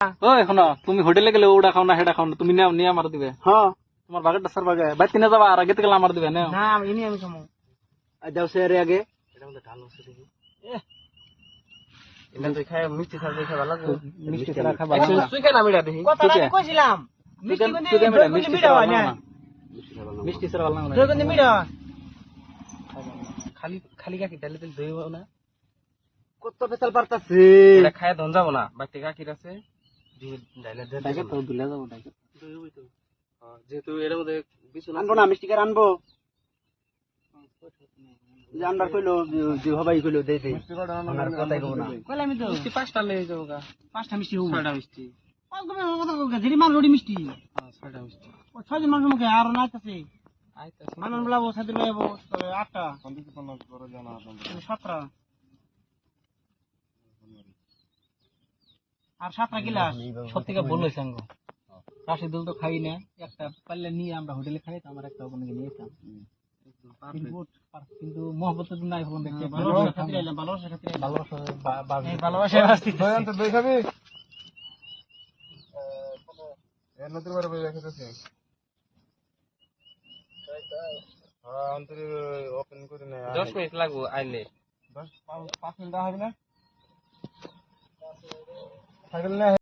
ওই শোনো, তুমি হোটেলে গেলে ওটা খাও না সেটা খাও না, তুমি নাও নিয়ে আমার দিবে। হ্যাঁ তোমার বাগেরটা স্যার বাগে বাইতে নিয়ে যাবা আর আগে থেকে আমার দিবে নাও। না ইনি আমি খামো। যাও সে আগে এটা মধ্যে ঢাল আছে দেখি। এটা তুই খায় মিষ্টি ছাড়া দেখে ভালো লাগে। মিষ্টি ছাড়া খাবা না। তুই কেন মিড়া দেখি? কথাটা আমি কইছিলাম। মিষ্টি কোনতে মিষ্টি ছাড়া ভালো না। মিষ্টি ছাড়া ভালো না। তুই কোনতে মিড়া? খালি খালি কাকি ডালে তেল দইব না। কত পেছাল পারতাছে এটা খায় ধন যাব না। বাড়িতে কাকির আছে। ডালে দে। ডাকে তো দুলে যাবো ডাকে। দইবই তো। হ্যাঁ যেহেতু এর মধ্যে বিছুন আনবো না মিষ্টি কার আনবো যে আনবার কইলো যে হবাই কইলো দে দে আর কথাই কব না কইলাম তো মিষ্টি পাঁচটা লয়ে যাবো গা। পাঁচটা মিষ্টি হবো ছয়টা মিষ্টি। যেটি মান রোডি মিষ্টি হ্যাঁ ছয়টা মিষ্টি। ও ছয় জন মানুষ মুখে আর না আছে আইতাছে। মানুষ বলাবো সাথে লইবো 8টা 17 আর 7টা গিলাস সত্যিকার বললেই সঙ্গ রাশি দুল তো খাই না, একটা পারলে নিয়ে আমরা হোটেলে খাই, তো আমার একটা ওখানে নিয়েছিলাম। কিন্তু মহব্বতের জন্য নাই বললাম দেখতে ভালোবাসা খাতির আইলাম ভালোবাসা খাতির ভালোবাসা ভালোবাসা দই খাবি এর নতুন করে বই রেখেছে হ্যাঁ অন্তরে ওপেন করে না 10 মিনিট লাগবো আইলে। 5 মিনিট হবে না থাকলে না